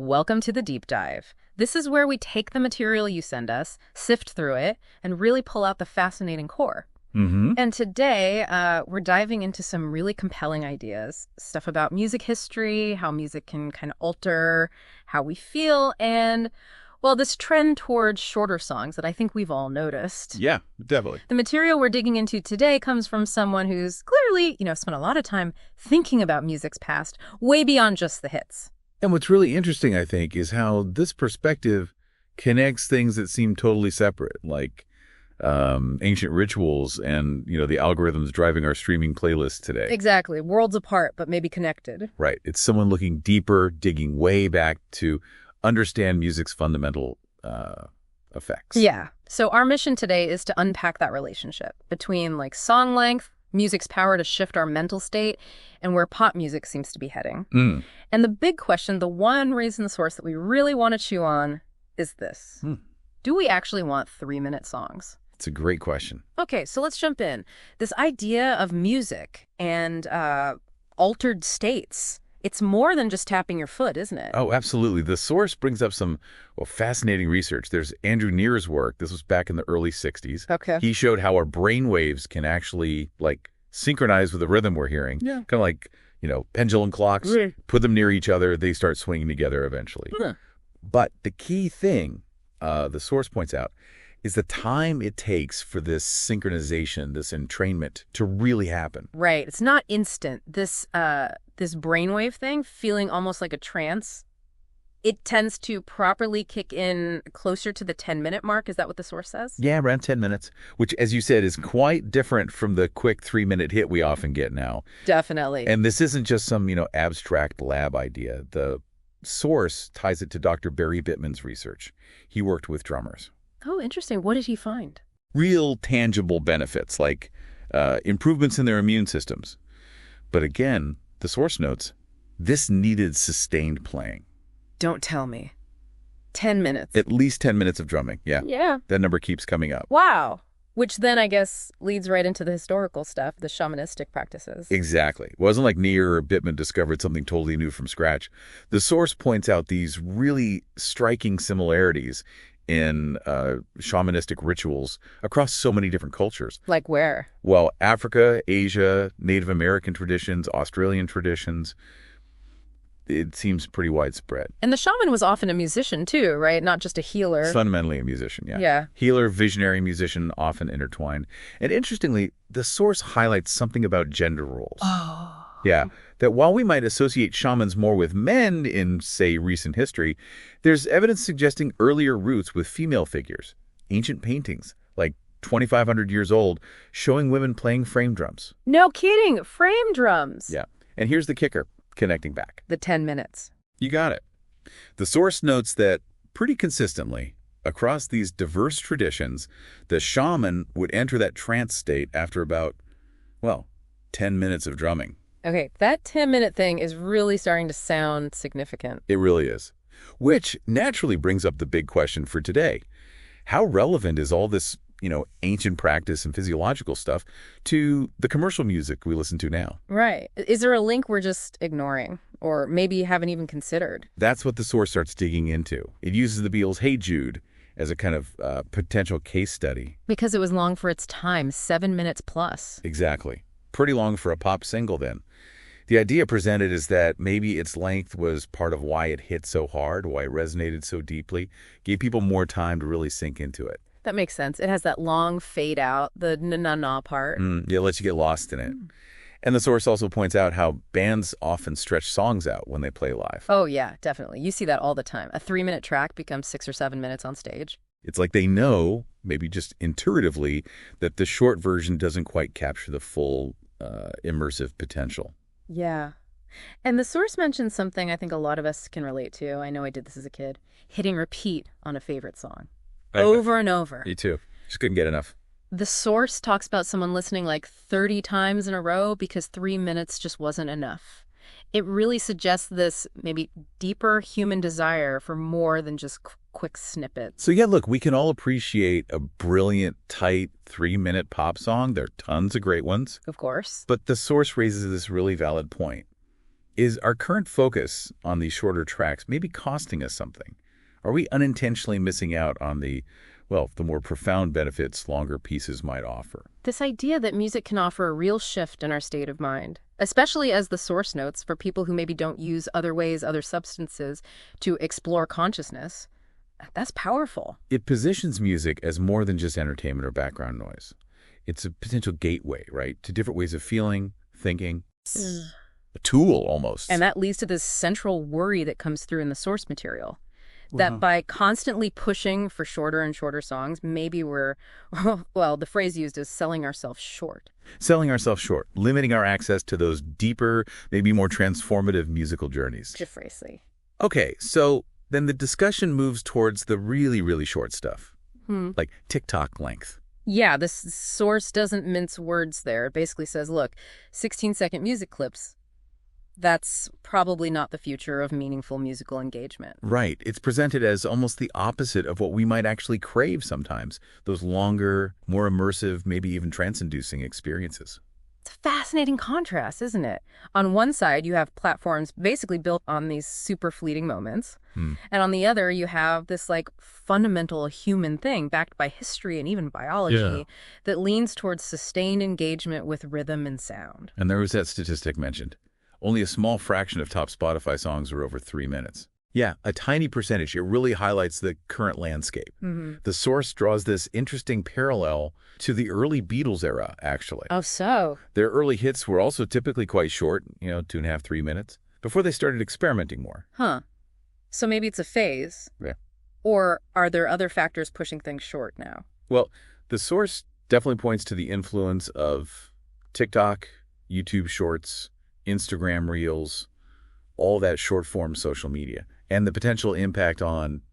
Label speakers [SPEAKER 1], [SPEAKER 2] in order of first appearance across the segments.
[SPEAKER 1] Welcome to the deep dive. This is where we take the material you send us, sift through it, and really pull out the fascinating core. And today, we're diving into some really compelling ideas, stuff about music history, how music can kind of alter how we feel, and, well, this trend towards shorter songs that I think we've all noticed.
[SPEAKER 2] Yeah, definitely.
[SPEAKER 1] The material we're digging into today comes from someone who's clearly, spent a lot of time thinking about music's past, way beyond just the hits.
[SPEAKER 2] And what's really interesting, I think, is how this perspective connects things that seem totally separate, like ancient rituals and, the algorithms driving our streaming playlists today.
[SPEAKER 1] Exactly. Worlds apart, but maybe connected.
[SPEAKER 2] Right. It's someone looking deeper, digging way back to understand music's fundamental effects.
[SPEAKER 1] Yeah. So our mission today is to unpack that relationship between song length, music's power to shift our mental state, and where pop music seems to be heading. And the big question, the one reason source that we really want to chew on is this. Do we actually want 3-minute songs?
[SPEAKER 2] It's a great question.
[SPEAKER 1] Okay, so let's jump in. This idea of music and altered states, it's more than just tapping your foot, isn't it?
[SPEAKER 2] Oh, absolutely. The source brings up some fascinating research. There's Andrew Near's work. This was back in the early 60s.
[SPEAKER 1] Okay.
[SPEAKER 2] He showed how our brain waves can actually, synchronize with the rhythm we're hearing. Yeah. Kind of like, pendulum clocks. Put them near each other, they start swinging together eventually. But the key thing, the source points out, is the time it takes for this synchronization, this entrainment to really happen.
[SPEAKER 1] Right. It's not instant. This brainwave thing, feeling almost like a trance, it tends to properly kick in closer to the 10-minute mark. Is that what the source says?
[SPEAKER 2] Yeah, around 10 minutes, which, as you said, is quite different from the quick 3-minute hit we often get now.
[SPEAKER 1] Definitely.
[SPEAKER 2] And this isn't just some, abstract lab idea. The source ties it to Dr. Barry Bittman's research. He worked with drummers.
[SPEAKER 1] Oh, interesting. What did he find?
[SPEAKER 2] Real tangible benefits, like improvements in their immune systems. But again, the source notes, this needed sustained playing.
[SPEAKER 1] Don't tell me. 10 minutes.
[SPEAKER 2] At least 10 minutes of drumming, yeah.
[SPEAKER 1] Yeah.
[SPEAKER 2] That number keeps coming up.
[SPEAKER 1] Wow. Which then, I guess, leads right into the historical stuff, the shamanistic practices.
[SPEAKER 2] Exactly. It wasn't like Near or Bittman discovered something totally new from scratch. The source points out these really striking similarities in shamanistic rituals across so many different cultures.
[SPEAKER 1] Like where?
[SPEAKER 2] Well, Africa, Asia, Native American traditions, Australian traditions. It seems pretty widespread.
[SPEAKER 1] And the shaman was often a musician too, right? Not just a healer.
[SPEAKER 2] Fundamentally a musician, yeah.
[SPEAKER 1] Yeah.
[SPEAKER 2] Healer, visionary, musician, often intertwined. And interestingly, the source highlights something about gender roles.
[SPEAKER 1] Oh.
[SPEAKER 2] Yeah, that while we might associate shamans more with men in, say, recent history, there's evidence suggesting earlier roots with female figures. Ancient paintings, like 2,500 years old, showing women playing frame drums.
[SPEAKER 1] No kidding. Frame drums.
[SPEAKER 2] Yeah. And here's the kicker, connecting back.
[SPEAKER 1] The 10 minutes.
[SPEAKER 2] You got it. The source notes that pretty consistently, across these diverse traditions, the shaman would enter that trance state after about, 10 minutes of drumming.
[SPEAKER 1] Okay, that 10-minute thing is really starting to sound significant.
[SPEAKER 2] It really is. Which naturally brings up the big question for today. How relevant is all this, ancient practice and physiological stuff to the commercial music we listen to now?
[SPEAKER 1] Right. Is there a link we're just ignoring or maybe haven't even considered?
[SPEAKER 2] That's what the source starts digging into. It uses the Beatles' Hey Jude as a kind of potential case study.
[SPEAKER 1] Because it was long for its time, 7 minutes plus.
[SPEAKER 2] Exactly. Pretty long for a pop single then. The idea presented is that maybe its length was part of why it hit so hard, why it resonated so deeply, gave people more time to really sink into it.
[SPEAKER 1] That makes sense. It has that long fade out, the na-na-na part.
[SPEAKER 2] Yeah, it lets you get lost in it. And the source also points out how bands often stretch songs out when they play live.
[SPEAKER 1] Oh, yeah, definitely. You see that all the time. A 3-minute track becomes 6 or 7 minutes on stage.
[SPEAKER 2] It's like they know, maybe just intuitively, that the short version doesn't quite capture the full immersive potential.
[SPEAKER 1] Yeah. And the source mentions something I think a lot of us can relate to. I know I did this as a kid. Hitting repeat on a favorite song. Over and over.
[SPEAKER 2] Me too. Just couldn't get enough.
[SPEAKER 1] The source talks about someone listening 30 times in a row because 3 minutes just wasn't enough. It really suggests this maybe deeper human desire for more than just quick snippets.
[SPEAKER 2] So yeah, look, we can all appreciate a brilliant, tight 3-minute pop song. There are tons of great ones.
[SPEAKER 1] Of course.
[SPEAKER 2] But the source raises this really valid point. Is our current focus on these shorter tracks maybe costing us something? Are we unintentionally missing out on the more profound benefits longer pieces might offer?
[SPEAKER 1] This idea that music can offer a real shift in our state of mind, especially as the source notes for people who maybe don't use other ways, other substances to explore consciousness, that's powerful.
[SPEAKER 2] It positions music as more than just entertainment or background noise. It's a potential gateway, right, to different ways of feeling, thinking. A tool, almost.
[SPEAKER 1] And that leads to this central worry that comes through in the source material. That by constantly pushing for shorter and shorter songs, maybe we're, the phrase used is selling ourselves short.
[SPEAKER 2] Selling ourselves short, limiting our access to those deeper, maybe more transformative musical journeys.
[SPEAKER 1] Precisely.
[SPEAKER 2] Okay, so then the discussion moves towards the really, really short stuff, like TikTok length.
[SPEAKER 1] Yeah, this source doesn't mince words there. It basically says, look, 16-second music clips, that's probably not the future of meaningful musical engagement.
[SPEAKER 2] Right. It's presented as almost the opposite of what we might actually crave sometimes, those longer, more immersive, maybe even trance-inducing experiences.
[SPEAKER 1] It's a fascinating contrast, isn't it? On one side, you have platforms basically built on these super fleeting moments. And on the other, you have this fundamental human thing backed by history and even biology that leans towards sustained engagement with rhythm and sound.
[SPEAKER 2] And there was that statistic mentioned. Only a small fraction of top Spotify songs are over 3 minutes. Yeah, a tiny percentage. It really highlights the current landscape. The source draws this interesting parallel to the early Beatles era, actually.
[SPEAKER 1] Oh, so?
[SPEAKER 2] Their early hits were also typically quite short, 2.5, 3 minutes, before they started experimenting more.
[SPEAKER 1] Huh. So maybe it's a phase?
[SPEAKER 2] Yeah.
[SPEAKER 1] Or are there other factors pushing things short now?
[SPEAKER 2] Well, the source definitely points to the influence of TikTok, YouTube Shorts, Instagram Reels, all that short-form social media, and the potential impact on,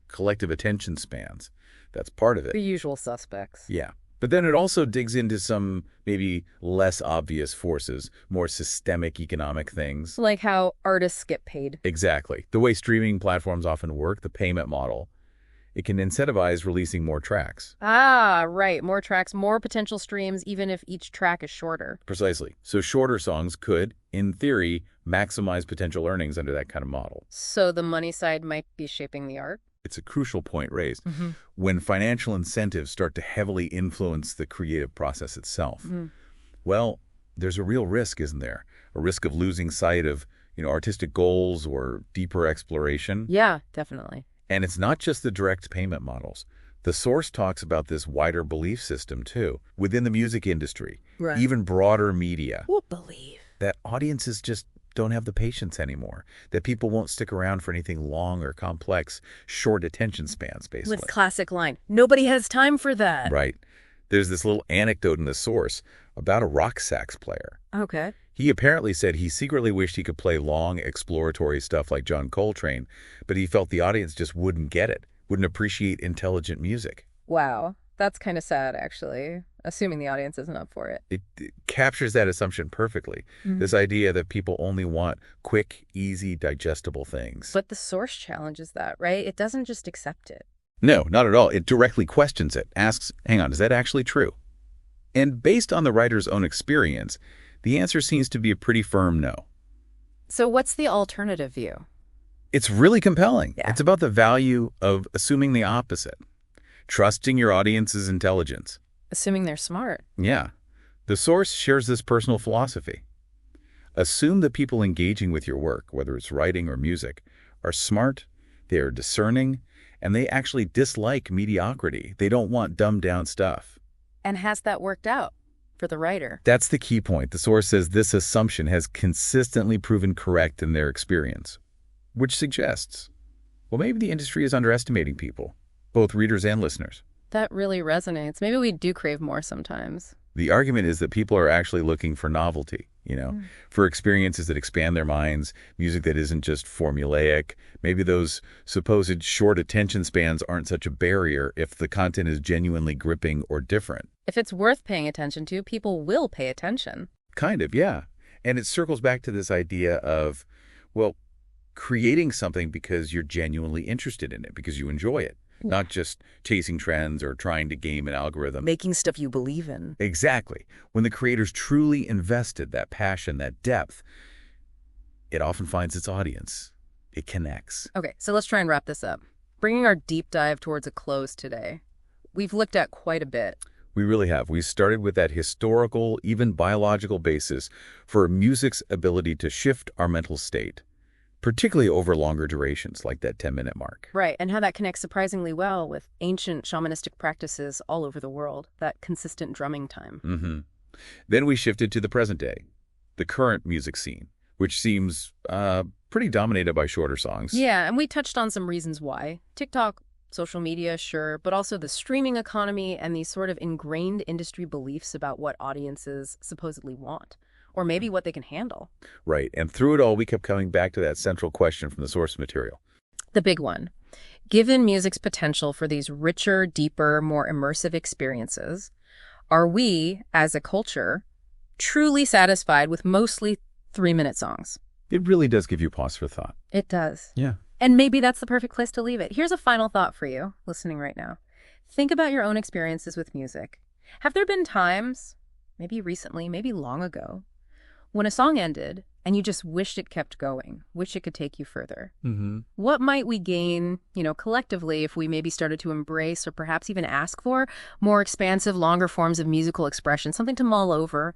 [SPEAKER 2] collective attention spans. That's part of it.
[SPEAKER 1] The usual suspects.
[SPEAKER 2] Yeah. But then it also digs into some maybe less obvious forces, more systemic economic things.
[SPEAKER 1] Like how artists get paid.
[SPEAKER 2] Exactly. The way streaming platforms often work, the payment model, it can incentivize releasing more tracks.
[SPEAKER 1] Ah, right. More tracks, more potential streams, even if each track is shorter.
[SPEAKER 2] Precisely. So shorter songs could, in theory, maximize potential earnings under that kind of model.
[SPEAKER 1] So the money side might be shaping the art?
[SPEAKER 2] It's a crucial point raised. When financial incentives start to heavily influence the creative process itself, well, there's a real risk, isn't there? A risk of losing sight of, artistic goals or deeper exploration.
[SPEAKER 1] Yeah, definitely.
[SPEAKER 2] And it's not just the direct payment models. The source talks about this wider belief system, too, within the music industry, even broader media.
[SPEAKER 1] What belief?
[SPEAKER 2] That audiences just don't have the patience anymore, that people won't stick around for anything long or complex, short attention spans, basically.
[SPEAKER 1] With classic line, nobody has time for that.
[SPEAKER 2] Right. There's this little anecdote in the source about a rock sax player.
[SPEAKER 1] Okay.
[SPEAKER 2] He apparently said he secretly wished he could play long, exploratory stuff like John Coltrane, but he felt the audience just wouldn't get it, wouldn't appreciate intelligent music.
[SPEAKER 1] Wow. That's kind of sad, actually, assuming the audience isn't up for it.
[SPEAKER 2] It captures that assumption perfectly, this idea that people only want quick, easy, digestible things.
[SPEAKER 1] But the source challenges that, right? It doesn't just accept it.
[SPEAKER 2] No, not at all. It directly questions it, asks, hang on, is that actually true? And based on the writer's own experience, the answer seems to be a pretty firm no.
[SPEAKER 1] So what's the alternative view?
[SPEAKER 2] It's really compelling.
[SPEAKER 1] Yeah.
[SPEAKER 2] It's about the value of assuming the opposite, trusting your audience's intelligence.
[SPEAKER 1] Assuming they're smart.
[SPEAKER 2] Yeah. The source shares this personal philosophy. Assume that people engaging with your work, whether it's writing or music, are smart, they are discerning, and they actually dislike mediocrity. They don't want dumbed-down stuff.
[SPEAKER 1] And has that worked out for the writer?
[SPEAKER 2] That's the key point. The source says this assumption has consistently proven correct in their experience, which suggests, well, maybe the industry is underestimating people, both readers and listeners.
[SPEAKER 1] That really resonates. Maybe we do crave more sometimes.
[SPEAKER 2] The argument is that people are actually looking for novelty, for experiences that expand their minds, music that isn't just formulaic. Maybe those supposed short attention spans aren't such a barrier if the content is genuinely gripping or different.
[SPEAKER 1] If it's worth paying attention to, people will pay attention.
[SPEAKER 2] Kind of, yeah. And it circles back to this idea of, creating something because you're genuinely interested in it, because you enjoy it. Not just chasing trends or trying to game an algorithm.
[SPEAKER 1] Making stuff you believe in.
[SPEAKER 2] Exactly. When the creators truly invested that passion, that depth, it often finds its audience. It connects.
[SPEAKER 1] Okay, so let's try and wrap this up. Bringing our deep dive towards a close today, we've looked at quite a bit.
[SPEAKER 2] We really have. We started with that historical, even biological basis for music's ability to shift our mental state, particularly over longer durations, like that 10-minute mark.
[SPEAKER 1] Right, and how that connects surprisingly well with ancient shamanistic practices all over the world, that consistent drumming time.
[SPEAKER 2] Then we shifted to the present day, the current music scene, which seems pretty dominated by shorter songs.
[SPEAKER 1] Yeah, and we touched on some reasons why. TikTok, social media, sure, but also the streaming economy and these sort of ingrained industry beliefs about what audiences supposedly want, or maybe what they can handle.
[SPEAKER 2] Right, and through it all, we kept coming back to that central question from the source material.
[SPEAKER 1] The big one. Given music's potential for these richer, deeper, more immersive experiences, are we, as a culture, truly satisfied with mostly 3-minute songs?
[SPEAKER 2] It really does give you pause for thought.
[SPEAKER 1] It does.
[SPEAKER 2] Yeah.
[SPEAKER 1] And maybe that's the perfect place to leave it. Here's a final thought for you, listening right now. Think about your own experiences with music. Have there been times, maybe recently, maybe long ago, when a song ended and you just wished it kept going, wish it could take you further? What might we gain, collectively if we maybe started to embrace or perhaps even ask for more expansive, longer forms of musical expression, something to mull over?